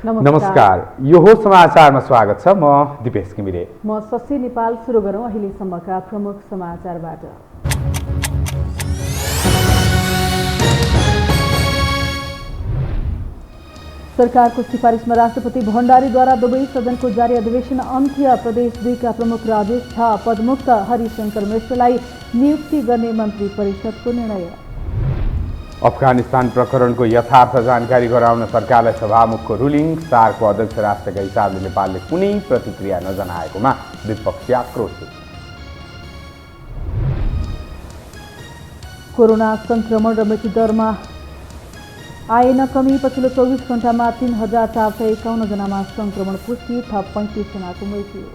नमस्कार, यो हो समाचारमा स्वागत छ। म दिपेश घिमिरे। म शशि नेपाल। सुरु गरौँ अहिलेसम्मका प्रमुख समाचारबाट। सरकारको सिफारिसमा राष्ट्रपति भण्डारीद्वारा दुवै सदनको जारी अधिवेशन अन्त्य। प्रदेश 2 का प्रमुख राजेश झा पदमुक्त। हरिशंकर मिश्रलाई नियुक्ति गर्ने मन्त्री परिषदको निर्णय। अफगानिस्तान प्रकरणको यथार्थ जानकारी गराउन सरकारलाई सभामुखको रुलिङ। सार्कको अध्यक्ष राष्ट्रका हिसाबले नेपालले कुनै प्रतिक्रिया नजनाएकोमा विपक्षी आक्रोशित। कोरोना संक्रमण र मृत्युदरमा आएन कमी। पछिल्लो 24 घण्टामा 3,451 जनामा संक्रमण पुष्टि। थप 35 जनाको मृत्यु।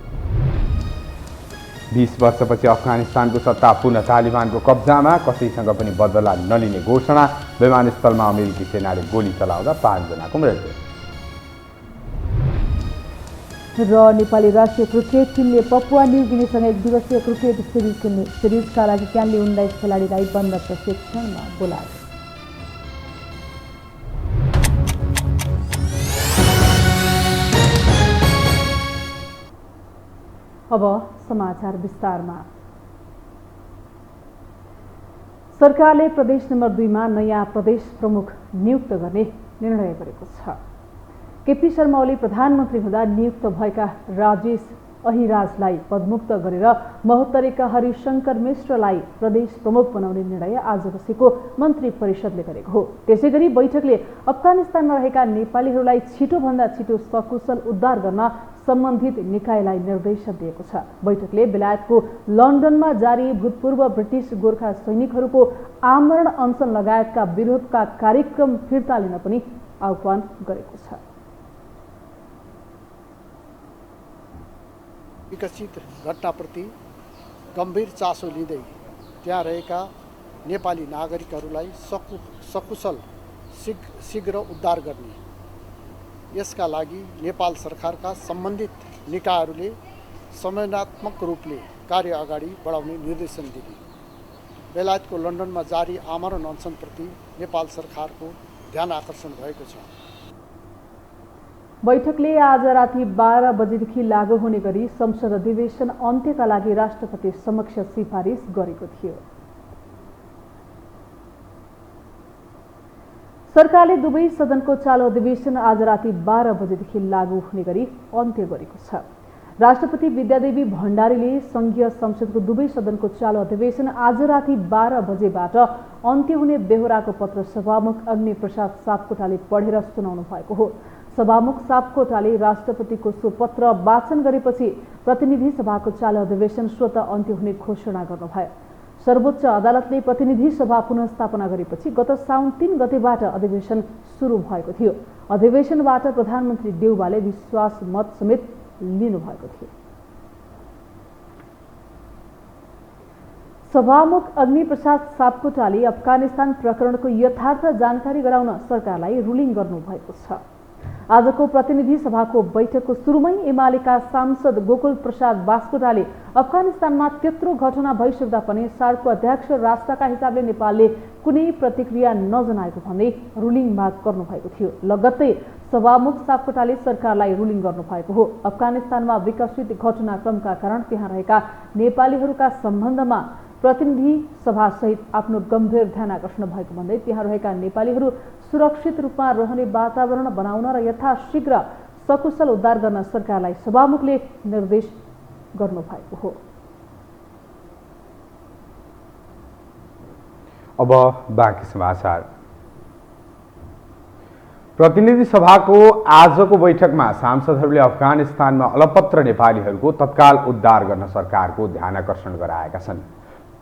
20 वर्षपछि अफगानिस्तानको सत्ता पुनः तालिबानको कब्जामा। कसैसँग पनि बदला नलिने घोषणा। विमानस्थलमा अमेरिकी सेनाले गोली चलाउँदा 5 जनाको मृत्यु। र नेपाली राष्ट्रिय क्रिकेट टिमले पपुवा न्यू गिनीसँग 1 दिवसीय क्रिकेट सिरिज खेल्ने। सिरिजका लागि क्यानले 19 खेलाडीलाई बन्द प्रशिक्षणमा बोलाए। अब समाचार विस्तारमा। सरकारले प्रदेश नम्बर 2 मा नयाँ प्रदेश प्रमुख नियुक्त गर्ने निर्णय गरेको छ। केपी शर्मा ओली प्रधानमन्त्री हुँदा नियुक्त भएका राजेश अहिराजलाई पदमुक्त गरेर महोत्तरीका हरिशंकर मिश्रलाई प्रदेश प्रमुख बनाउने निर्णय आज बसेको मन्त्री परिषदले गरेको हो। त्यसैगरी बैठकले अफगानिस्तानमा रहेका नेपालीहरूलाई छिटोभन्दा छिटो सकुशल उद्धार गर्न सम्बन्धित निकायलाई निर्देशन दिएको छ। बैठकले बेलायतको लन्डनमा जारी भूतपूर्व ब्रिटिस गोर्खा सैनिकहरूको आमरण अनसन लगायतका विरोधका कार्यक्रम फिर्ता लिन पनि आह्वान गरेको छ। विकसित घटनाप्रति गम्भीर चासो लिँदै त्यहाँ रहेका नेपाली नागरिकहरूलाई सकुशल शीघ्र उद्धार गर्ने, यसका लागि नेपाल सरकारका सम्बन्धित निकायहरूले समन्वयात्मक रूपले कार्य अगाडि बढाउने निर्देशन दिए। बेलायतको लन्डनमा जारी आमरण अनसनप्रति नेपाल सरकारको ध्यान आकर्षण भएको छ। बैठकले आज राति 12 बजेदेखि लागू हुने गरी संसद अधिवेशन अन्त्यका लागि राष्ट्रपति समक्ष सिफारिस गरेको थियो। सरकारले दुवै सदनको चालु अधिवेशन आज राति 12 बजेदेखि लागू हुने गरी अन्त्य गरेको छ। राष्ट्रपति विद्यादेवी भण्डारीले संघीय संसदको दुवै सदनको चालु अधिवेशन आज राति 12 बजेबाट अन्त्य हुने बेहोराको पत्र सभामुख अग्निप्रसाद सापकोटाले पढेर सुनाउनु भएको हो। सभामुख सापकोटाले राष्ट्रपतिको सो पत्र वाचन गरेपछि प्रतिनिधि सभाको चालु अधिवेशन स्वतः अन्त्य हुने घोषणा गर्नुभयो। सर्वोच्च अदालतले प्रतिनिधि सभा पुनर्स्थापना गरेपछि गत साउन 3 गतेबाट अधिवेशन सुरु भएको थियो। अधिवेशनबाट प्रधानमन्त्री देउवाले विश्वास मत समेत लिनुभएको थियो। सभामुख अग्निप्रसाद सापकोटाले अफगानिस्तान प्रकरणको यथार्थ जानकारी गराउन सरकारलाई रुलिङ गर्नुभएको छ। आजको प्रतिनिधि सभाको बैठकको सुरुमै एमालेका सांसद गोकुल प्रसाद बास्कोटाले अफगानिस्तानमा त्यत्रो घटना भइसक्दा पनि सार्कको अध्यक्ष राष्ट्रका हिसाबले नेपालले कुनै प्रतिक्रिया नजनाएको भन्दै रुलिङ माग गर्नुभएको थियो। लगत्तै सभामुख सापकोटाले सरकारलाई रुलिङ गर्नुभएको हो। अफगानिस्तानमा विकसित घटनाक्रमका कारण त्यहाँ रहेका नेपालीहरूका सम्बन्धमा प्रतिनिधि सभासहित आफ्नो गम्भीर ध्यान आकर्षण भएको भन्दै त्यहाँ रहेका नेपालीहरू सुरक्षित रूपमा रहने वातावरण बनाउन र यथाशीघ्र सकुशल उद्धार गर्न सरकारलाई सभामुखले निर्देश गर्नुभएको हो। अब बाँकी समाचार। प्रतिनिधि सभाको आजको बैठकमा सांसदहरूले अफगानिस्तानमा अलपत्र नेपालीहरूको तत्काल उद्धार गर्न सरकारको ध्यान आकर्षण गराएका छन्।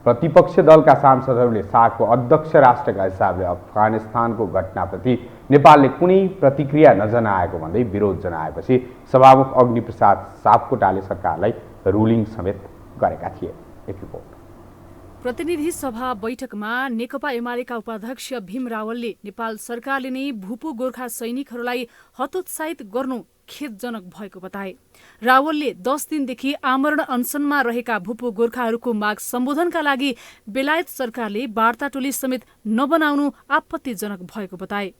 प्रतिपक्ष दलका सांसदहरूले सार्कको अध्यक्ष राष्ट्रका हिसाबले अफगानिस्तानको घटनाप्रति नेपालले कुनै प्रतिक्रिया नजनाएको भन्दै विरोध जनाएपछि सभामुख अग्निप्रसाद सापकोटाले सरकारलाई रुलिङ समेत गरेका थिए। एक रिपोर्ट। प्रतिनिधि सभा बैठकमा नेकपा एमालेका उपाध्यक्ष भीम रावलले नेपाल सरकारले नै भूपू गोर्खा सैनिकहरूलाई हतोत्साहित गर्नु खेदजनक भएको बताए। रावलले 10 दिनदेखि आमरण अनसनमा रहेका भूपू गोर्खाहरूको माग सम्बोधनका लागि बेलायत सरकारले वार्ता टोली समेत नबनाउनु आपत्तिजनक भएको बताए।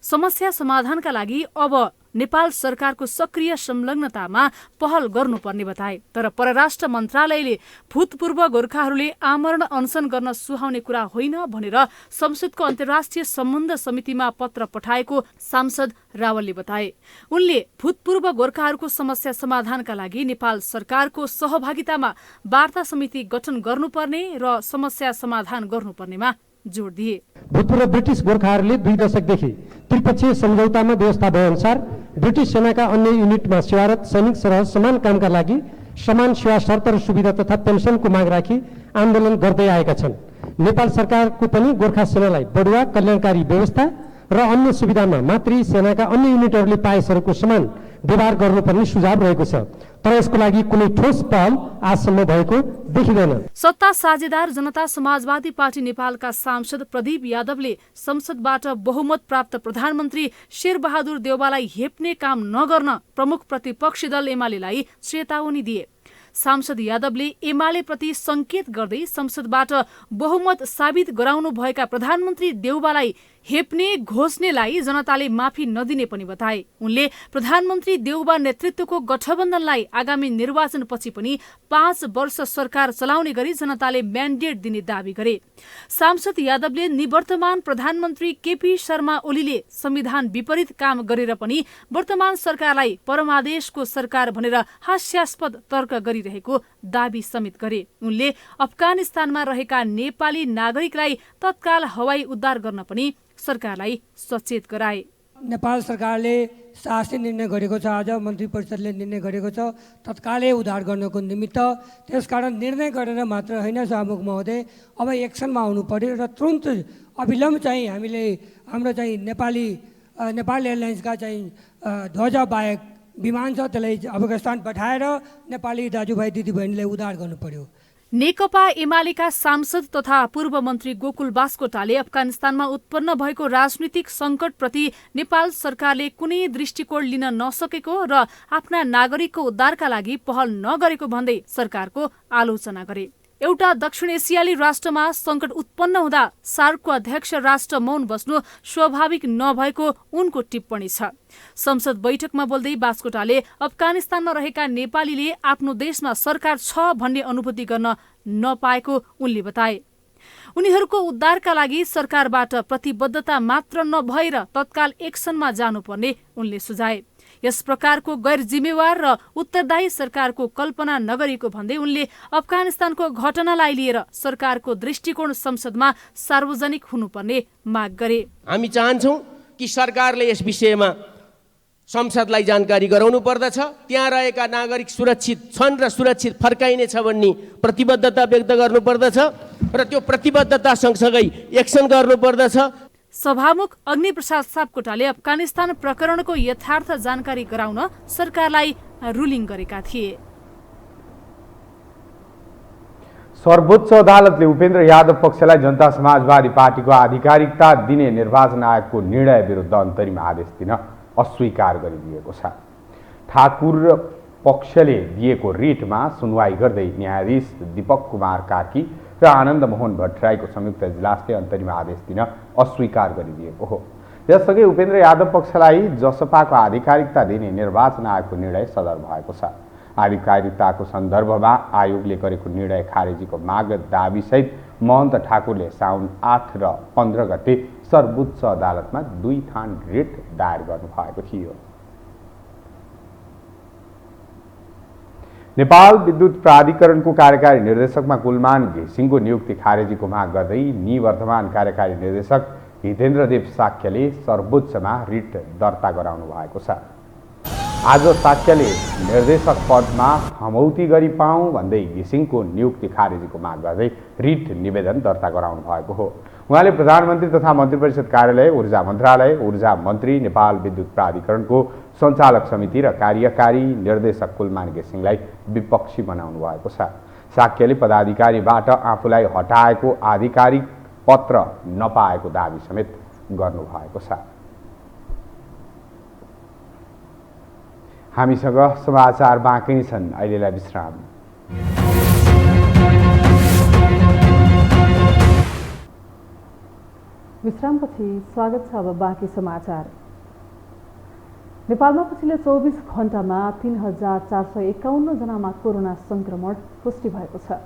समस्या समाधानका लागि अब नेपाल सरकारको सक्रिय संलग्नतामा पहल गर्नुपर्ने बताए। तर परराष्ट्र मन्त्रालयले भूतपूर्व गोर्खाहरूले आमरण अनसन गर्न सुहाउने कुरा होइन भनेर संसदको अन्तर्राष्ट्रिय सम्बन्ध समितिमा पत्र पठाएको सांसद रावलले बताए। उनले भूतपूर्व गोर्खाहरूको समस्या समाधानका लागि नेपाल सरकारको सहभागितामा वार्ता समिति गठन गर्नुपर्ने र समस्या समाधान गर्नुपर्नेमा जोड दिए। भूतपूर्व ब्रिटिस गोर्खाहरूले 2 दशकदेखि त्रिपक्षीय सम्झौतामा व्यवस्था भए अनुसार ब्रिटिस सेनाका अन्य युनिटमा सेवारत सैनिक सरह समान कामका लागि समान सेवा शर्त र सुविधा तथा पेन्सनको माग राखी आन्दोलन गर्दै आएका छन्। नेपाल सरकारको पनि गोर्खा सेनालाई बढुवा कल्याणकारी व्यवस्था र अन्य सुविधामा मातृ सेनाका अन्य युनिटहरूले पाएसहरूको समान व्यवहार गर्नुपर्ने सुझाव रहेको छ। तर यसको लागि कुनै ठोस पहल आजसम्म भएको देखिँदैन। सत्ता साझेदार जनता समाजवादी पार्टी नेपालका सांसद प्रदीप यादवले संसदबाट बहुमत प्राप्त प्रधानमन्त्री शेरबहादुर देउवालाई हेप्ने काम नगर्न प्रमुख प्रतिपक्षी दल एमालेलाई चेतावनी दिए। सांसद यादवले एमाले प्रति संकेत गर्दै संसदबाट बहुमत साबित गराउनु भएका प्रधानमन्त्री देउवालाई हेप्ने घोषणेलाई जनताले माफी नदिने पनि बताए। उनले प्रधानमन्त्री देउवा नेतृत्वको गठबन्धनलाई आगामी निर्वाचनपछि पनि 5 वर्ष सरकार चलाउने गरी जनताले म्यान्डेट दिने दावी गरे। सांसद यादवले निवर्तमान प्रधानमन्त्री केपी शर्मा ओलीले संविधान विपरीत काम गरेर पनि वर्तमान सरकारलाई परमादेशको सरकार भनेर हास्यास्पद तर्क गरिरहेको दावी समेत गरे। उनले अफगानिस्तानमा रहेका नेपाली नागरिकलाई तत्काल हवाई उद्धार गर्न पनि सरकारलाई सचेत गराए। नेपाल सरकारले शासकीय निर्णय गरेको छ, आज मन्त्री परिषदले निर्णय गरेको छ तत्कालै उद्धार गर्नको निमित्त। त्यसकारण निर्णय गरेर मात्र होइन सभामुख महोदय, अब एक्सनमा आउनु पर्यो र तुरन्त अविलम्ब चाहिँ हामीले हाम्रो चाहिँ नेपाल एयरलाइन्सका चाहिँ ध्वजा बाहेक विमान छ त्यसलाई अफगानिस्तान पठाएर नेपाली दाजुभाइ दिदीबहिनीलाई उद्धार गर्नु पर्यो। नेकपा एमालेका सांसद तथा पूर्व मन्त्री गोकुल बास्कोटाले अफगानिस्तानमा उत्पन्न भएको राजनीतिक संकटप्रति नेपाल सरकारले कुनै दृष्टिकोण लिन नसकेको र आफ्ना नागरिकको उद्धारका लागि पहल नगरेको भन्दै सरकारको आलोचना गरे। एउटा दक्षिण एसियाली राष्ट्रमा संकट उत्पन्न हुँदा सार्कको अध्यक्ष राष्ट्र मौन बस्नु स्वाभाविक नभएको उनको टिप्पणी छ। संसद बैठकमा बोल्दै बास्कोटाले अफगानिस्तानमा रहेका नेपालीले आफ्नो देशमा सरकार छ भन्ने अनुभूति गर्न नपाएको उनले बताए। उनीहरूको उद्धारका लागि सरकारबाट प्रतिबद्धता मात्र नभएर तत्काल एक्सनमा जानुपर्ने उनले सुझाए। यस प्रकारको गैर जिम्मेवार र उत्तरदायी सरकारको कल्पना नगरेको भन्दै उनले अफगानिस्तानको घटनालाई लिएर सरकारको दृष्टिकोण संसदमा सार्वजनिक हुनुपर्ने माग गरे। हामी चाहन्छौँ कि सरकारले यस विषयमा संसदलाई जानकारी गराउनु पर्दछ। त्यहाँ रहेका नागरिक सुरक्षित छन् र सुरक्षित फर्काइनेछ भन्ने प्रतिबद्धता व्यक्त गर्नु पर्दछ र त्यो प्रतिबद्धता सँगसँगै एक्सन गर्नु पर्दछ। सभामुख अग्निप्रसाद सापकोटाले अफगानिस्तान प्रकरणको यथार्थ जानकारी गराउन सरकारलाई रुलिङ गरेका थिए। सर्वोच्च अदालतले उपेन्द्र यादव पक्षलाई जनता समाजवादी पार्टीको आधिकारिकता दिने निर्वाचन आयोगको निर्णय विरुद्ध अन्तरिम आदेश दिन अस्वीकार गरिदिएको छ। ठाकुर पक्षले दिएको रिटमा सुनवाई गर्दै न्यायाधीश दीपक कुमार कार्की र आनन्द मोहन भट्टराईको संयुक्त इजलासले अन्तरिम आदेश दिन अस्वीकार गरिदिएको हो। यसअघि उपेन्द्र यादव पक्षलाई जसपाको आधिकारिकता दिने निर्वाचन आयोगको निर्णय सदर भएको छ। आधिकारिकताको सन्दर्भमा आयोगले गरेको निर्णय खारेजीको माग दाबीसहित महन्त ठाकुरले साउन 8 र 15 गते सर्वोच्च अदालतमा 2 थान रिट दायर गर्नुभएको थियो। नेपाल विद्युत प्राधिकरणको कार्यकारी निर्देशकमा गुलमान घिसिङको नियुक्ति खारेजीको माग गर्दै निवर्तमान कार्यकारी निर्देशक हितेन्द्रदेव साक्यले सर्वोच्चमा रिट दर्ता गराउनु भएको छ। आज साक्यले निर्देशक पदमा थमौती गरी पाऊँ भन्दै घिसिङको नियुक्ति खारेजीको माग गर्दै रिट निवेदन दर्ता गराउनु भएको हो। उहाँले प्रधानमन्त्री तथा मन्त्री परिषद कार्यालय, ऊर्जा मन्त्रालय, ऊर्जा मन्त्री, नेपाल विद्युत प्राधिकरणको सञ्चालक समिति र कार्यकारी निर्देशक कुलमान घिसिङलाई विपक्षी बनाउनु भएको छ। साक्यले पदाधिकारीबाट आफूलाई हटाएको आधिकारिक पत्र नपाएको दावी समेत गर्नुभएको छ। हामीसँग समाचार बाँकी नै छन्, अहिलेलाई विश्राम। विश्रामपछि स्वागत छ। अब बाँकी समाचार। नेपालमा पछिल्लो 24 घण्टामा 3451 जनामा कोरोना संक्रमण पुष्टि भएको छ।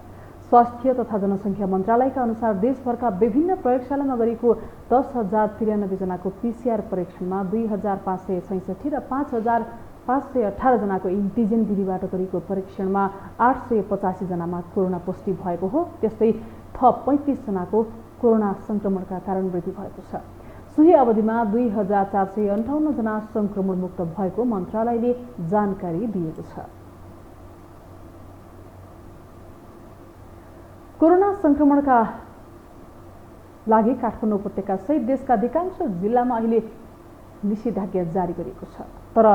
स्वास्थ्य तथा जनसङ्ख्या मन्त्रालयका अनुसार देशभरका विभिन्न प्रयोगशालामा गरिएको 10,093 जनाको PCR परीक्षणमा 2,566 र 5,518 जनाको एन्टिजेन विधिबाट गरिएको परीक्षणमा 885 जनामा कोरोना पुष्टि भएको हो। त्यस्तै थप 35 जनाको कोरोना संक्रमणका कारण मृत्यु भएको छ। सोही अवधिमा 2,458 जना संक्रमण मुक्त भएको मन्त्रालयले जानकारी दिएको छ। कोरोना संक्रमणका लागि काठमाडौँ उपत्यका सहित देशका अधिकांश जिल्लामा अहिले निषेधाज्ञा जारी गरिएको छ। तर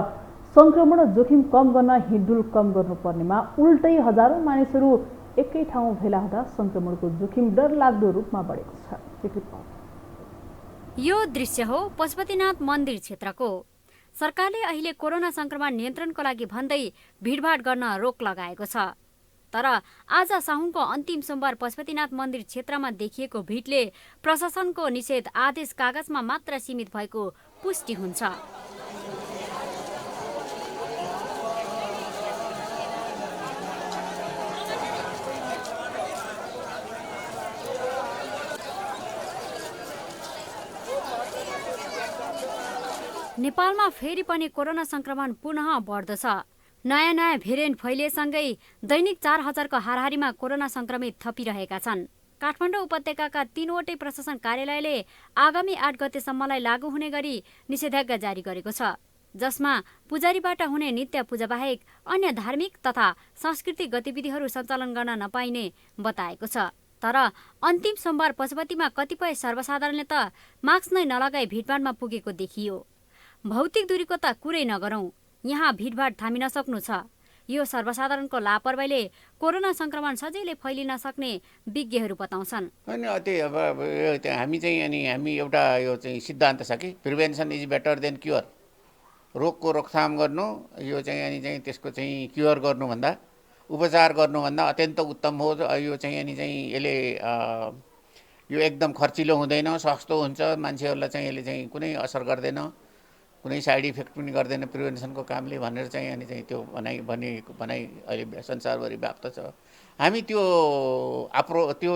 संक्रमण जोखिम कम गर्न हिँडडुल कम गर्नुपर्नेमा उल्टै हजारौं मानिसहरू एकै ठाउँ भेला हुँदा संक्रमणको जोखिम डरलाग्दो रूपमा बढेको छ। एक रिपोर्ट। यो दृश्य हो पशुपतिनाथ मन्दिर क्षेत्रको। सरकारले अहिले कोरोना संक्रमण नियन्त्रणको लागि भन्दै भिडभाड गर्न रोक लगाएको छ। तर आज साउनको अन्तिम सोमबार पशुपतिनाथ मन्दिर क्षेत्रमा देखिएको भिडले प्रशासनको निषेध आदेश कागजमा मात्र सीमित भएको पुष्टि हुन्छ। नेपालमा फेरि पनि कोरोना संक्रमण पुनः बढ्दो छ। नयाँ भेरिएन्ट फैलिएसँगै दैनिक 4000 को हाराहारीमा कोरोना संक्रमित थपिरहेका छन्। काठमाडौँ उपत्यकाका 3वटै प्रशासन कार्यालयले आगामी 8 गतेसम्मलाई लागू हुने गरी निषेधाज्ञा जारी गरेको छ, जसमा पुजारीबाट हुने नित्य पूजा बाहेक अन्य धार्मिक तथा सांस्कृतिक गतिविधिहरू सञ्चालन गर्न नपाइने बताएको छ। तर अन्तिम सोमबार पशुपतिमा कतिपय सर्वसाधारणले त मास्क नै नलगाई भिडभाडमा पुगेको देखियो। भौतिक दूरीको त कुरै नगरौं, यहाँ भिडभाड थामिन सक्नु छ। यो सर्वसाधारणको लापरवाहीले कोरोना संक्रमण सजिलै फैलिन सक्ने विज्ञहरू बताउँछन्। अनि हामी एउटा यो चाहिँ सिद्धान्त छ कि prevention is better than cure. रोगको रोकथाम गर्नु यो चाहिँ त्यसको चाहिँ क्योर गर्नुभन्दा उपचार गर्नुभन्दा अत्यन्त उत्तम हो। यो चाहिँ यसले यो एकदम खर्चिलो हुँदैन, सस्तो हुन्छ, मान्छेहरूलाई चाहिँ यसले चाहिँ कुनै असर गर्दैन, कुनै साइड इफेक्ट पनि गर्दैन प्रिभेन्सनको कामले भनेर चाहिँ त्यो भनाइ अहिले संसारभरि व्याप्त छ। हामी त्यो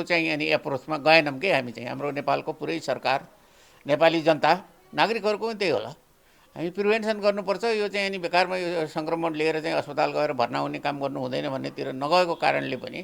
चाहिँ एप्रोचमा गएनौँ कि हामी चाहिँ हाम्रो नेपालको पुरै सरकार, नेपाली जनता, नागरिकहरूको पनि त्यही होला। हामी प्रिभेन्सन गर्नुपर्छ। यो चाहिँ बेकारमा यो सङ्क्रमण लिएर चाहिँ अस्पताल गएर भर्ना हुने काम गर्नु हुँदैन भन्नेतिर नगएको कारणले पनि,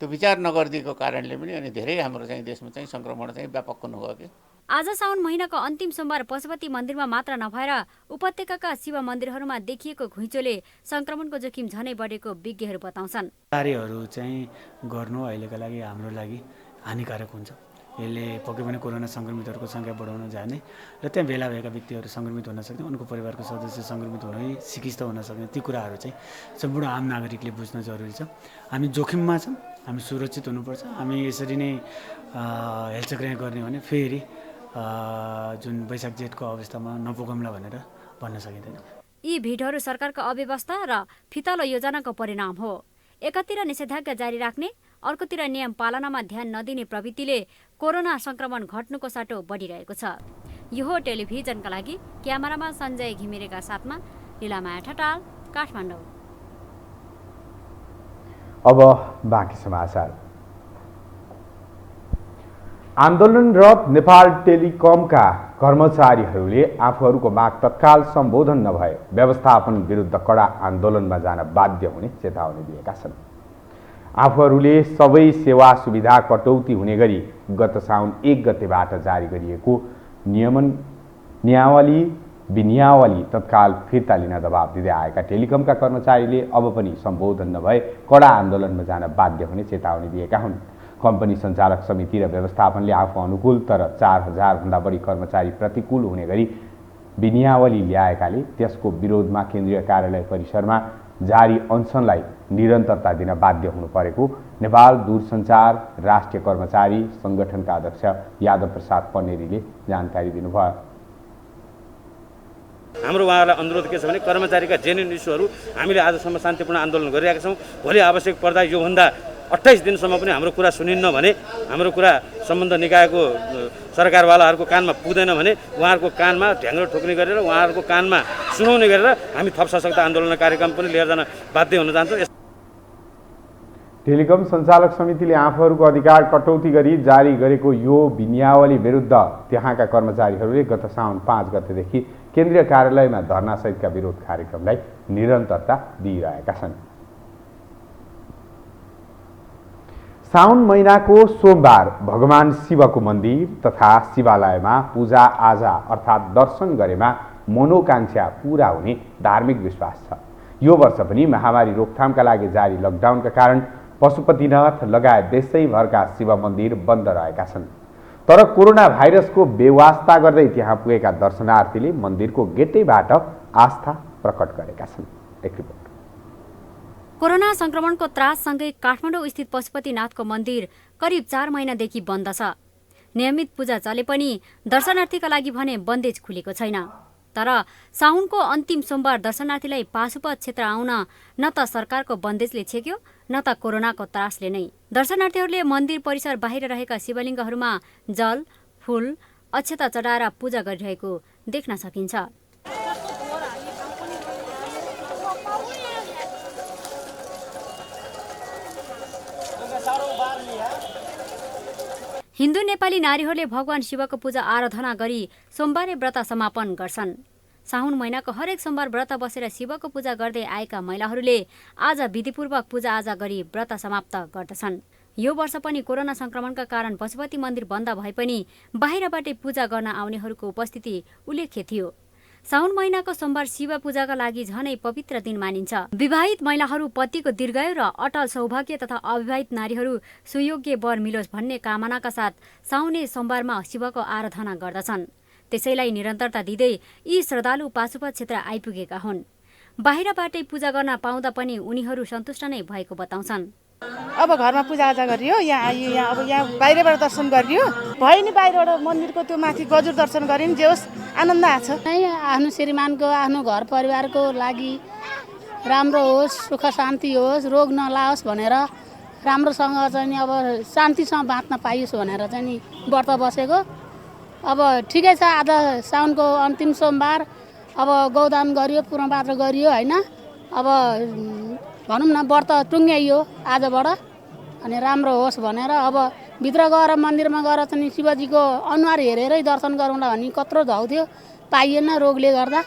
त्यो विचार नगरिदिएको कारणले पनि अनि धेरै हाम्रो चाहिँ देशमा चाहिँ सङ्क्रमण चाहिँ व्यापक हुनुभयो कि। आज साउन महिनाको अन्तिम सोमबार पशुपति मन्दिरमा मात्र नभएर उपत्यकाका शिव मन्दिरहरूमा देखिएको घुइँचोले संक्रमणको जोखिम झनै बढेको विज्ञहरू बताउँछन्। कार्यहरू चाहिँ गर्नु अहिलेका लागि हाम्रो लागि हानिकारक हुन्छ। यसले पक्कै पनि कोरोना सङ्क्रमितहरूको सङ्ख्या बढाउन जाने र त्यहाँ भेला भएका व्यक्तिहरू सङ्क्रमित हुन सक्ने, उनको परिवारको सदस्य सङ्क्रमित हुन सिकिस्त हुन सक्ने, ती कुराहरू चाहिँ सम्पूर्ण आम नागरिकले बुझ्न जरुरी छ। हामी जोखिममा छौँ, हामी सुरक्षित हुनुपर्छ। हामी यसरी नै हेलचक्र्याइँ गर्ने भने फेरि जुन वैशाख जेठको अवस्थामा नपुगौँला भनेर भन्न सकिँदैन। यी भिडहरू सरकारको अव्यवस्था र फितलो योजनाको परिणाम हो। एकातिर निषेधाज्ञा जारी राख्ने, अर्कोतिर नियम पालनामा ध्यान नदिने प्रवृत्तिले कोरोना संक्रमण घट्नुको साटो बढिरहेको छ। यो हो टेलिभिजनका लागि क्यामेरामा सञ्जय घिमिरेका साथमा लीलामाया ठटाल, काठमाडौँ। अब बाँकी समाचार। आन्दोलनरत नेपाल टेलिकमका कर्मचारीहरूले आफूहरूको माग तत्काल सम्बोधन नभए व्यवस्थापन विरुद्ध कडा आन्दोलनमा जान बाध्य हुने चेतावनी दिएका छन्। आफूहरूले सबै सेवा सुविधा कटौती हुने गरी गत साउन 1 गतेबाट जारी गरिएको विनियावली तत्काल फिर्ता लिन दबाब दिँदै आएका टेलिकमका कर्मचारीले अब पनि सम्बोधन नभए कडा आन्दोलनमा जान बाध्य हुने चेतावनी दिएका हुन्। कम्पनी सञ्चालक समिति र व्यवस्थापनले आफू अनुकूल तर 4000 भन्दा बढी कर्मचारी प्रतिकूल हुने गरी विनियावली ल्याएकाले त्यसको विरोधमा केन्द्रीय कार्यालय परिसरमा जारी अनसनलाई निरन्तरता दिन बाध्य हुनु परेको नेपाल दूरसञ्चार राष्ट्रिय कर्मचारी संगठनका अध्यक्ष यादव प्रसाद पनेरीले जानकारी दिनुभयो। हाम्रो उहाँहरूलाई अनुरोध के छ भने कर्मचारीका जेन्युन इस्युहरू हामीले आजसम्म शान्तिपूर्ण आन्दोलन गरिरहेका छौँ। भोलि आवश्यक पर्दा योभन्दा 28 दिनसम्म पनि हाम्रो कुरा सुनिन्न भने, हाम्रो कुरा सम्बन्ध निकायको सरकारवालाहरूको कानमा पुग्दैन भने उहाँहरूको कानमा ढ्याङ्ग्रो ठोक्ने गरेर उहाँहरूको कानमा सुनाउने गरेर हामी थप सशक्त आन्दोलन कार्यक्रम पनि लिएर जान बाध्य हुन जान्छौँ। टेलिकम सञ्चालक समितिले आफूहरूको अधिकार कटौती गरी जारी गरेको यो विनियावली विरुद्ध त्यहाँका कर्मचारीहरूले गत साउन 5 गतेदेखि केन्द्रीय कार्यालयमा धरनासहितका विरोध कार्यक्रमलाई निरन्तरता दिइरहेका छन्। साउन महिनाको सोमबार भगवान शिवको मन्दिर तथा शिवालयमा पूजा आजा अर्थात् दर्शन गरेमा मनोकांक्षा पूरा हुने धार्मिक विश्वास छ। यो वर्ष पनि महामारी रोकथामका लागि जारी लकडाउनका कारण पशुपतिनाथ लगायत देशैभरका शिव मन्दिर बन्द रहेका छन्। तर कोरोना भाइरसको बेवास्ता गर्दै त्यहाँ पुगेका दर्शनार्थीले मन्दिरको गेटैबाट आस्था प्रकट गरेका छन्। एक रिपोर्ट। कोरोना संक्रमणको त्राससँगै काठमाडौँ स्थित पशुपतिनाथको मन्दिर करिब 4 महिनादेखि बन्द छ। नियमित पूजा चले पनि दर्शनार्थीका लागि भने बन्देज खुलेको छैन। तर साउनको अन्तिम सोमबार दर्शनार्थीलाई पाशुपत क्षेत्र आउन न त सरकारको बन्देजले छेक्यो न त कोरोनाको त्रासले नै। दर्शनार्थीहरूले मन्दिर परिसर बाहिर रहेका शिवलिङ्गहरूमा जल, फूल, अक्षता चढाएर पूजा गरिरहेको देख्न सकिन्छ। हिन्दू नेपाली नारीहरूले भगवान शिवको पूजा आराधना गरी सोमबारे व्रत समापन गर्छन्। साउन महिनाको हरेक सोमबार व्रत बसेर शिवको पूजा गर्दै आएका महिलाहरूले आज विधिपूर्वक पूजाआजा गरी व्रत समाप्त गर्दछन्। यो वर्ष पनि कोरोना संक्रमणका कारण पशुपति मन्दिर बन्द भए पनि बाहिरबाटै पूजा गर्न आउनेहरूको उपस्थिति उल्लेख्य थियो। साउन महिनाको सोमबार शिव पूजाका लागि झनै पवित्र दिन मानिन्छ। विवाहित महिलाहरू पतिको दीर्घायु र अटल सौभाग्य तथा अविवाहित नारीहरू सुयोग्य वर मिलोस् भन्ने कामनाका साथ साउने सोमबारमा शिवको आराधना गर्दछन्। त्यसैलाई निरन्तरता दिँदै यी श्रद्धालु पाशुपत क्षेत्र आइपुगेका हुन्। बाहिरबाटै पूजा गर्न पाउँदा पनि उनीहरू सन्तुष्ट नै भएको बताउँछन्। अब घरमा पूजाआजा गरियो, यहाँ बाहिरबाट दर्शन गरियो, भयो नि बाहिरबाट मन्दिरको त्यो माथि गजुर दर्शन गरियो नि, जे होस् आनन्द आछ। आफ्नो श्रीमानको आफ्नो घर परिवारको लागि राम्रो होस्, सुख शान्ति होस्, रोग नलाओस् भनेर राम्रोसँग चाहिँ अब शान्तिसँग बाँच्न पाइयोस् भनेर चाहिँ नि व्रत बसेको। अब ठिकै छ, आज साउनको अन्तिम सोमबार अब गौदान गरियो, पूर्णपात्र गरियो होइन। अब भनौँ न व्रत टुङ्ग्याइयो आजबाट, अनि राम्रो होस् भनेर अब भित्र गएर मन्दिरमा गएर चाहिँ शिवजीको अनुहार हेरेरै दर्शन गरौँला भन्ने कत्रो धाउ थियो, पाइएन रोगले गर्दा।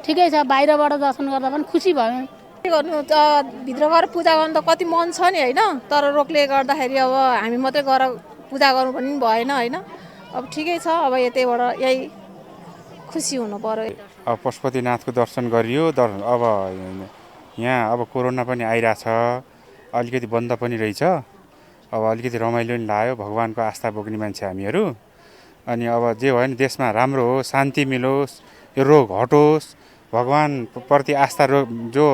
ठिकै छ, बाहिरबाट दर्शन गर्दा पनि खुसी भयो। के गर्नु, भित्र गएर पूजा गर्नु त कति मन छ नि होइन, तर रोगले गर्दाखेरि अब हामी मात्रै गएर पूजा गर्नु पनि भएन होइन। अब ठिकै छ, अब यतैबाट यही खुसी हुनु पर्यो। अब पशुपतिनाथको दर्शन गरियो, अब यहाँ अब कोरोना पनि आइरहेछ, अलिकति बन्द पनि रहेछ, अब अलिकति रमाइलो पनि लाग्यो। भगवानको आस्था बोक्ने मान्छे हामीहरू, अनि अब जे भयो नि देशमा राम्रो होस्, शान्ति मिलोस्, यो रोग हटोस्, भगवान प्रति आस्था जो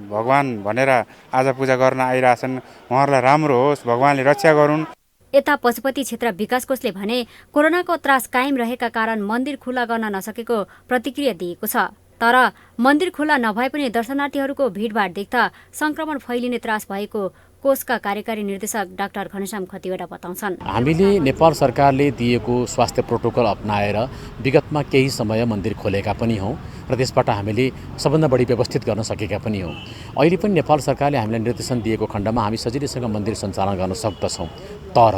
भगवान भनेर आज पूजा गर्न आइरहेछन् उहाँहरूलाई राम्रो होस्, भगवानले रक्षा गरून्। यता पशुपति क्षेत्र विकास कोषले भने कोरोनाको त्रास कायम रहेका कारण मन्दिर खुला गर्न नसकेको प्रतिक्रिया दिएको छ। तर मन्दिर खुला नभए पनि दर्शनार्थीहरूको भिडभाड देख्दा संक्रमण फैलिने त्रास भएको कोषका कार्यकारी निर्देशक डाक्टर घनश्याम खतिवडा बताउँछन्। हामीले नेपाल सरकारले दिएको स्वास्थ्य प्रोटोकल अपनाएर विगतमा केही समय मन्दिर खोलेका पनि हौँ र त्यसबाट हामीले सबभन्दा बढी व्यवस्थित गर्न सकेका पनि हौँ। अहिले पनि नेपाल सरकारले हामीलाई निर्देशन दिएको खण्डमा हामी सजिलैसँग मन्दिर सञ्चालन गर्न सक्दछौँ। तर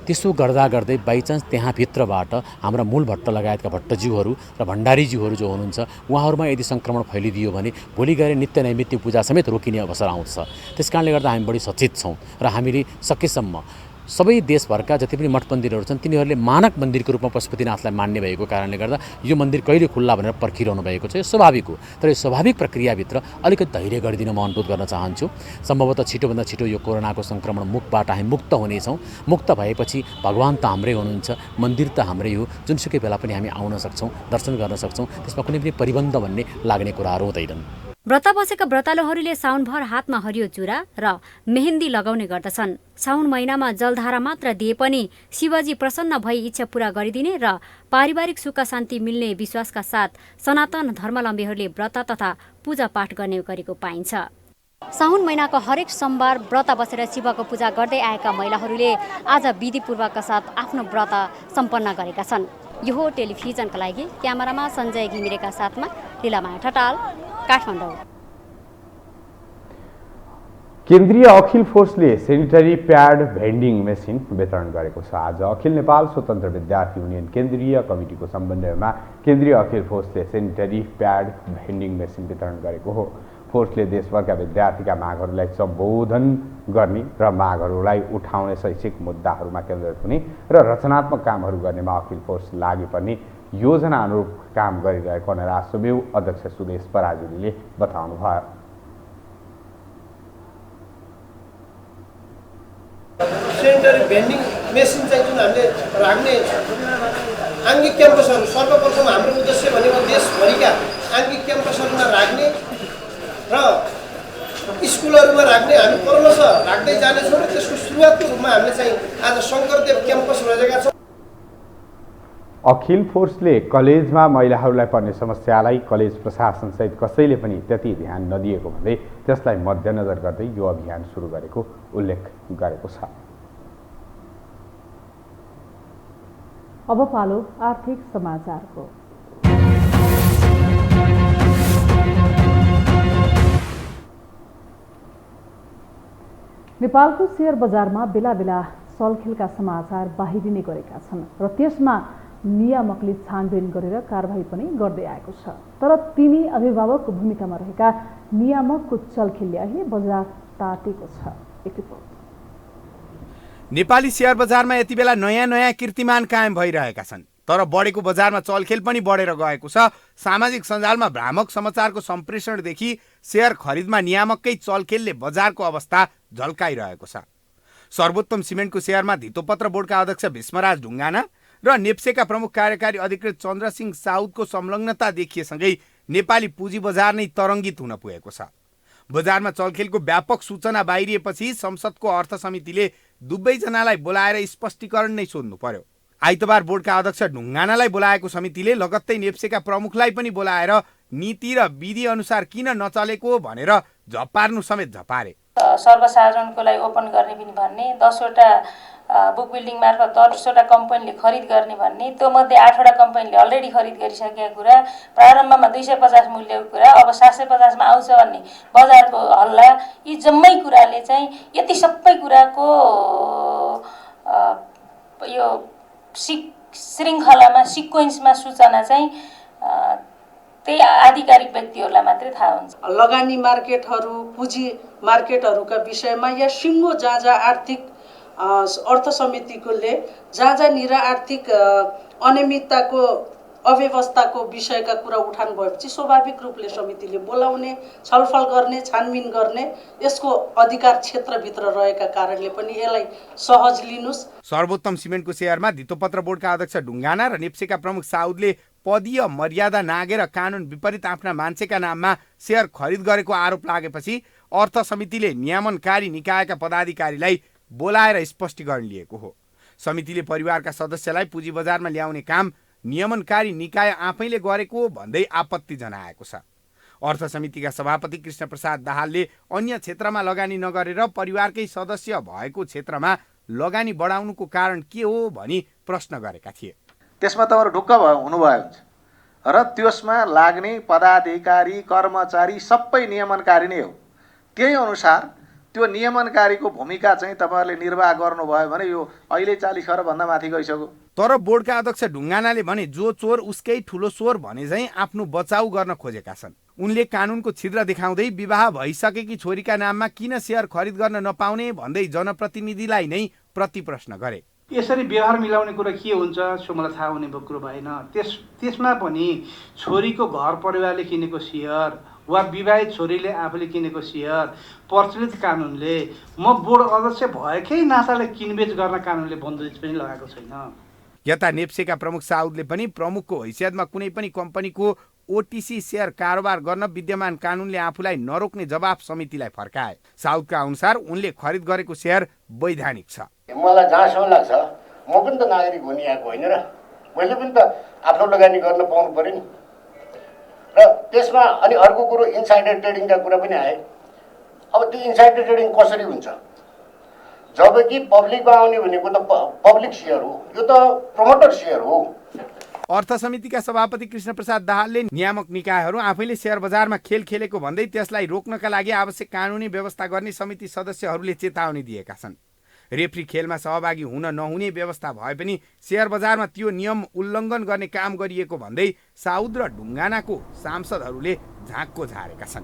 त्यसो गर्दै बाइचान्स त्यहाँ भित्रबाट हाम्रा मूल भट्ट लगायतका भट्टज्यूहरू र भण्डारीज्यूहरू जो हुनुहुन्छ उहाँहरूमा यदि संक्रमण फैलिदियो भने भोलि गएर नित्य नैमित्तिक पूजा समेत रोकिने अवसर आउँछ। त्यसकारणले गर्दा हामी बढी सचेत छौँ र हामीले सकेसम्म सबै देशभरका जति पनि मठ मन्दिरहरू छन् तिनीहरूले मानक मन्दिरको रूपमा पशुपतिनाथलाई मान्ने भएको कारणले गर्दा यो मन्दिर कहिले खुल्ला भनेर पर्खिरहनु भएको छ। यो स्वाभाविक हो, तर यो स्वाभाविक प्रक्रियाभित्र अलिकति धैर्य गरिदिन म अनुरोध गर्न चाहन्छु। सम्भवतः छिटोभन्दा छिटो यो कोरोनाको संक्रमण मुखबाट हामी मुक्त हुनेछौँ। मुक्त भएपछि भगवान त हाम्रै हुनुहुन्छ, मन्दिर त हाम्रै हो, जुनसुकै बेला पनि हामी आउन सक्छौँ, दर्शन गर्न सक्छौँ, त्यसमा कुनै पनि प्रतिबन्ध भन्ने लाग्ने कुराहरू हुँदैनन्। व्रत बसेका व्रतालुहरूले साउनभर हातमा हरियो चुरा र मेहेन्दी लगाउने गर्दछन्। साउन महिनामा जलधारा मात्र दिए पनि शिवजी प्रसन्न भई इच्छा पूरा गरिदिने र पारिवारिक सुख शान्ति मिल्ने विश्वासका साथ सनातन धर्मावलम्बीहरूले व्रत तथा पूजा पाठ गर्ने गरेको पाइन्छ। साउन महिनाको हरेक सोमबार व्रत बसेर शिवको पूजा गर्दै आएका महिलाहरूले आज विधिपूर्वकका साथ आफ्नो व्रत सम्पन्न गरेका छन्। यो टेलिभिजनका लागि क्यामेरामा सञ्जय घिमिरेका साथमा लीलामाया ठटाल, काठमाडौँ। केन्द्रीय अखिल फोर्सले सेनिटरी प्याड भेन्डिङ मेसिन वितरण गरेको छ। आज अखिल नेपाल स्वतन्त्र विद्यार्थी युनियन केन्द्रीय कमिटीको समन्वयमा केन्द्रीय अखिल फोर्सले सेनिटरी प्याड भेन्डिङ मेसिन वितरण गरेको हो। फोर्सले देशभरका विद्यार्थीका मागहरूलाई सम्बोधन गर्ने र मागहरूलाई उठाउने शैक्षिक मुद्दाहरूमा केन्द्रित हुने र रचनात्मक कामहरू गर्नेमा अखिल फोर्स लागि पर्ने योजना अनुरूप काम गरिरहेको नरासोब्यू अध्यक्ष सुदेश पराजुलीले बताउनुभयो। सेनिटरी भेन्डिङ मेसिन चाहिँ जुन हामीले राख्ने आङ्गिक क्याम्पसहरू सर्वप्रथम हाम्रो उद्देश्य भनेको देशभरिका आङ्गिक क्याम्पसहरूमा राख्ने र स्कुलहरूमा राख्ने हामी क्रमशः राख्दै जानेछौँ र त्यसको सुरुवातको रूपमा हामीले चाहिँ आज शङ्करदेव क्याम्पस रोजेका छौँ। अखिल फोर्सले कलेजमा महिलाहरूलाई पर्ने समस्यालाई कलेज प्रशासनसहित कसैले पनि त्यति ध्यान नदिएको भन्दै त्यसलाई मध्यनजर गर्दै यो अभियान सुरु गरेको उल्लेख गरेको छ। अब पालो आर्थिक समाचारको। नेपालको शेयर बजारमा बेला बेला चलखेलका समाचार बाहिरिने गरेका छन् र त्यसमा नियामकले छानबिन गरेर कारबाही पनि गर्दै आएको छ। तर तिनी अभिभावकको भूमिकामा रहेका नियामकको चलखेलले अहिले बजार तातेको छ। एक रिपोर्ट। नेपाली शेयर बजारमा यति बेला नयाँ नयाँ कीर्तिमान कायम भइरहेका छन्, तर बढेको बजारमा चलखेल पनि बढेर गएको छ। सामाजिक सञ्जालमा भ्रामक समाचारको सम्प्रेषणदेखि शेयर खरिदमा नियामककै चलखेलले बजारको अवस्था झल्काइरहेको छ। सर्वोत्तम सिमेन्टको शेयरमा धितोपत्र बोर्डका अध्यक्ष भीष्मराज ढुङ्गाना र नेप्सेका प्रमुख कार्यकारी अधिकृत चन्द्रसिंह साउदको संलग्नता देखिएसँगै नेपाली पुँजी बजार नै तरङ्गित हुन पुगेको छ। बजारमा चलखेलको व्यापक सूचना बाहिरिएपछि संसदको अर्थ समितिले दुवैजनालाई बोलाएर स्पष्टीकरण नै सोध्नु पर्यो। आइतबार बोर्डका अध्यक्ष ढुङ्गानालाई बोलाएको समितिले लगत्तै नेप्सेका प्रमुखलाई पनि बोलाएर नीति र विधि अनुसार किन नचलेको भनेर झपार्नु समेत झपारे। सर्वसाधारणको लागि ओपन गर्ने पनि भन्ने, 10वटा बुक बिल्डिङ मार्फत 10वटा कम्पनीले खरिद गर्ने भन्ने, त्यो मध्ये 8वटा कम्पनीले अलरेडी खरिद गरिसकेका कुरा, प्रारम्भमा 250 मूल्यको कुरा अब 750 मा आउँछ भन्ने बजारको हल्ला, यी जम्मै कुराले चाहिँ यति सबै कुराको यो श्रृङ्खलामा सिक्वेन्समा सूचना चाहिँ त्यही आधिकारिक व्यक्तिहरूलाई मात्रै थाहा हुन्छ। लगानी मार्केटहरू, पुँजी मार्केटहरूका विषयमा या सिङ्गो जहाँ जहाँ आर्थिक अर्थ समितिकोले जहाँ जहाँनिर आर्थिक अनियमितताको अव्यवस्थाको विषयका कुरा उठान भएपछि स्वाभाविक रूपले समितिले बोलाउने, छलफल गर्ने, छानबिन गर्ने यसको अधिकार क्षेत्रभित्र रहेका कारणले पनि यसलाई सहज लिनुस्। सर्वोत्तम सिमेन्टको शेयरमा धितोपत्र बोर्डका अध्यक्ष ढुङ्गाना र नेप्सेका प्रमुख साउदले पदीय मर्यादा नागेर कानुन विपरीत आफ्ना मान्छेका नाममा शेयर खरिद गरेको आरोप लागेपछि अर्थ समितिले नियमनकारी निकायका पदाधिकारीलाई बोलाएर स्पष्टीकरण लिएको हो। समितिले परिवारका सदस्यलाई पुँजी बजारमा ल्याउने काम नियमनकारी निकाय आफैले गरेको भन्दै आपत्ति जनाएको छ। अर्थ समितिका सभापति कृष्ण प्रसाद दाहालले अन्य क्षेत्रमा लगानी नगरेर परिवारकै सदस्य भएको क्षेत्रमा लगानी बढाउनुको कारण के हो भनी प्रश्न गरेका थिए। त्यसमा तपाईँहरू ढुक्क हुनुभयो हुन्छ र त्यसमा लाग्ने पदाधिकारी कर्मचारी सबै नियमनकारी नै हो। त्यही अनुसार त्यो नियमनकारीको भूमिका चाहिँ तपाईँहरूले निर्वाह गर्नुभयो भने यो अहिले 40 खरबभन्दा माथि गइसक्यो। तर बोर्डका अध्यक्ष ढुङ्गानाले भने जो चोर उसकै ठुलो स्वर भने चाहिँ आफ्नो बचाउ गर्न खोजेका छन्। उनले कानुनको छिद्र देखाउँदै विवाह भइसकेकी छोरीका नाममा किन शेयर खरिद गर्न नपाउने भन्दै जनप्रतिनिधिलाई नै प्रतिप्रश्न गरे। यसरी व्यवहार मिलाउने कुरा के हुन्छ सो मलाई थाहा हुने कुरो भएन। त्यसमा पनि छोरीको घर परिवारले किनेको शेयर वा विवाहित छोरीले आफूले किनेको शेयर प्रचलित कानुनले म बोर्ड अध्यक्ष भएकै नाताले किनबेच गर्न कानुनले बन्दोबस्त पनि लगाएको छैन। यता नेप्सेका प्रमुख साउदले पनि प्रमुखको हैसियतमा कुनै पनि कम्पनीको ओटिसी शेयर कारोबार गर्न विद्यमान कानुनले आफूलाई नरोक्ने जवाफ समितिलाई फर्काए। साउदका अनुसार उनले खरिद गरेको शेयर वैधानिक छ। मलाई जहाँसम्म लाग्छ म पनि त नागरिक हुने आएको होइन र मैले पनि त आफ्नो लगानी गर्न पाउनु पर्यो नि। र त्यसमा अनि अर्को कुरो इन्साइडर ट्रेडिङका कुरा पनि आए। अब त्यो इन्साइडर ट्रेडिङ कसरी हुन्छ? जबकि पब्लिकमा आउने भनेको त पब्लिक सेयर हो, यो त प्रमोटर सेयर हो। अर्थ समितिका सभापति कृष्ण प्रसाद दाहालले नियामक निकायहरू आफैले शेयर बजारमा खेल खेलेको भन्दै त्यसलाई रोक्नका लागि आवश्यक कानुनी व्यवस्था गर्ने समिति सदस्यहरूले चेतावनी दिएका छन्। रेफ्री खेलमा सहभागी हुन नहुने व्यवस्था भए पनि शेयर बजारमा त्यो नियम उल्लङ्घन गर्ने काम गरिएको भन्दै साउद र ढुङ्गानाको सांसदहरूले झाँक्को झारेका छन्।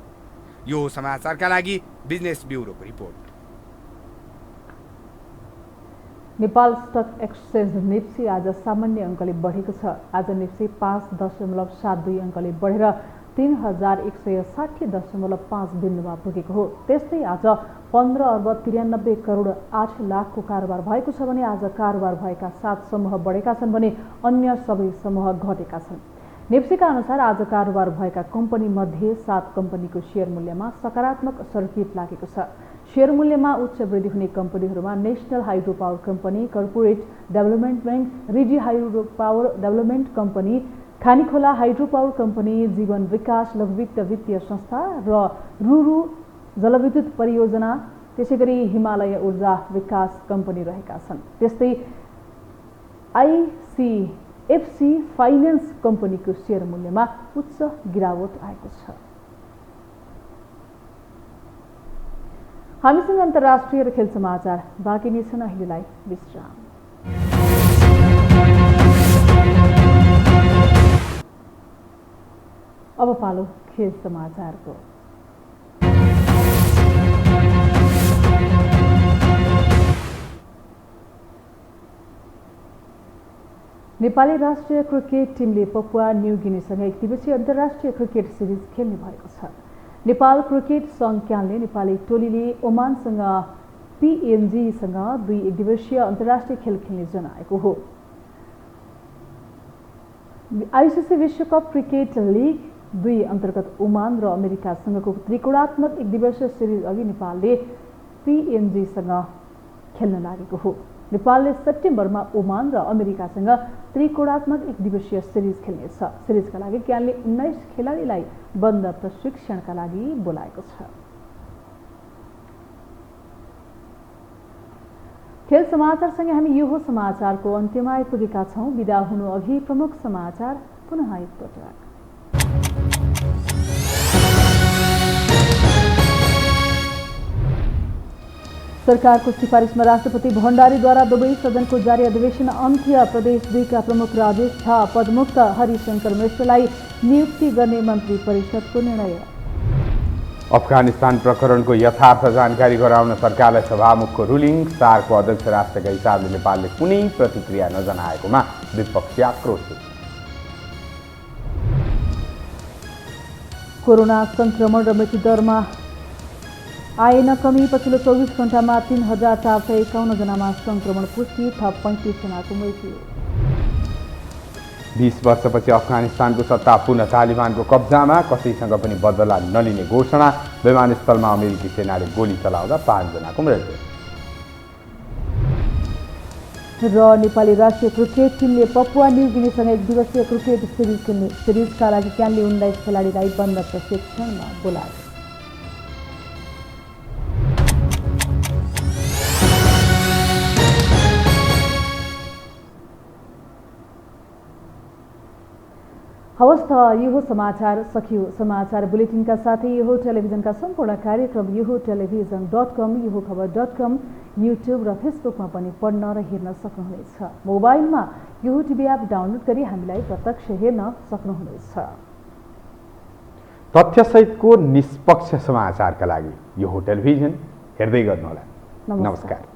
यो समाचारका लागि बिजनेस ब्युरोको रिपोर्ट। नेपाल स्टक एक्सचेन्ज निफ्टी आज सामान्य अङ्कले बढेको छ। आज निफ्टी 5.72 अङ्कले बढेर 3160.5 बिन्दुमा पुगेको हो। त्यस्तै आज 15,93,08,00,000 को कारोबार भएको छ भने आज कारोबार भएका 7 समूह बढेका छन् भने अन्य सबै समूह घटेका छन्। निफ्टीका अनुसार आज कारोबार भएका कम्पनी मध्ये 7 कम्पनीको शेयर मूल्यमा सकारात्मक सर्किट लागेको छ। शेयर मूल्यमा उच्च वृद्धि हुने कम्पनीहरूमा national hydro power company, corporate development bank, Ridi hydro power development company, Khanikhola hydro power company, Jeevan Bikas लघुवित्त वित्तीय संस्था र रुरु जलविद्युत परियोजना, त्यसैगरी हिमालय ऊर्जा विकास कम्पनी रहेका छन्। त्यस्तै आइसिएफसी फाइनान्स कम्पनीको शेयर मूल्यमा उच्च गिरावट आएको छ। हामीसँग अन्तर्राष्ट्रिय र खेल समाचार बाँकी नै छन्। अहिलेलाई विश्राम। अब पालो खेल समाचारको। नेपाली राष्ट्रिय क्रिकेट टिमले पपुवा न्यू गिनीसँग एकदिवसीय अन्तर्राष्ट्रिय क्रिकेट सिरिज खेल्ने भएको छ। नेपाल क्रिकेट सङ्घ क्यानले नेपाली टोलीले ओमानसँग पिएनजीसँग 2 एकदिवसीय अन्तर्राष्ट्रिय खेल खेल्ने जनाएको हो। आइसिसी विश्वकप क्रिकेट लिग 2 अन्तर्गत ओमान र अमेरिकासँगको त्रिकोणात्मक एकदिवसीय सिरिज अघि नेपालले पिएनजीसँग खेल्न लागेको हो। नेपालले सेप्टेम्बरमा ओमान र अमेरिकासँग त्रिकोणात्मक एकदिवसीय सिरिज खेल्नेछ। सिरिजका लागि क्यानले 19 खेलाडीलाई बन्द प्रशिक्षणका लागि बोलाएको छ। खेल समाचारसँगै हामी यो समाचारको अन्त्यमा आइपुगेका छौँ। बिदा हुनु अघि प्रमुख समाचार पुनः एकपटक। सरकारको सिफारिसमा राष्ट्रपति भण्डारीद्वारा दुवै सदनको जारी अधिवेशन अन्त्य। प्रदेश 2 का प्रमुख राजेश झा, पदमुक्त हरिशंकर मिश्रलाई नियुक्ति गर्ने मन्त्री परिषदको निर्णय। अफगानिस्तान प्रकरणको यथार्थ जानकारी गराउन सरकारलाई सभामुखको रुलिङ। सार्कको अध्यक्ष राष्ट्रका हिसाबले नेपालले कुनै प्रतिक्रिया नजनाएकोमा विपक्षी आक्रोशित। कोरोना संक्रमण र मृत्युदरमा आएन कमी। पछिल्लो 24 घण्टामा 3,451 जनामा संक्रमण पुष्टि, थप 35 जनाको मृत्यु। 20 वर्षपछि अफगानिस्तानको सत्ता पुनः तालिबानको कब्जामा। कसैसँग पनि बदला नलिने घोषणा। विमानस्थलमा अमेरिकी सेनाले गोली चलाउँदा 5 जनाको मृत्यु। र नेपाली राष्ट्रिय क्रिकेट टिमले पपुवा न्यू गिनीसँग एकदिवसीय क्रिकेट सिरिज खेल्ने। सिरिजका लागि क्यानले 19 खेलाडीलाई बन्द प्रशिक्षणमा बोलाए। हवस् त यो समाचार सकियो। समाचार बुलेटिनका साथै यो टेलिभिजनका सम्पूर्ण कार्यक्रम यो टेलिभिजन.com, यो खबर.com, युट्युब र फेसबुकमा पनि पढ्न र हेर्न सक्नुहुनेछ। मोबाइलमा यो टिभी एप डाउनलोड गरी हामीलाई प्रत्यक्ष हेर्न सक्नुहुनेछ। तथ्यसहितको निष्पक्ष समाचारका लागि यो टेलिभिजन हेर्दै गर्नुहोला। नमस्कार।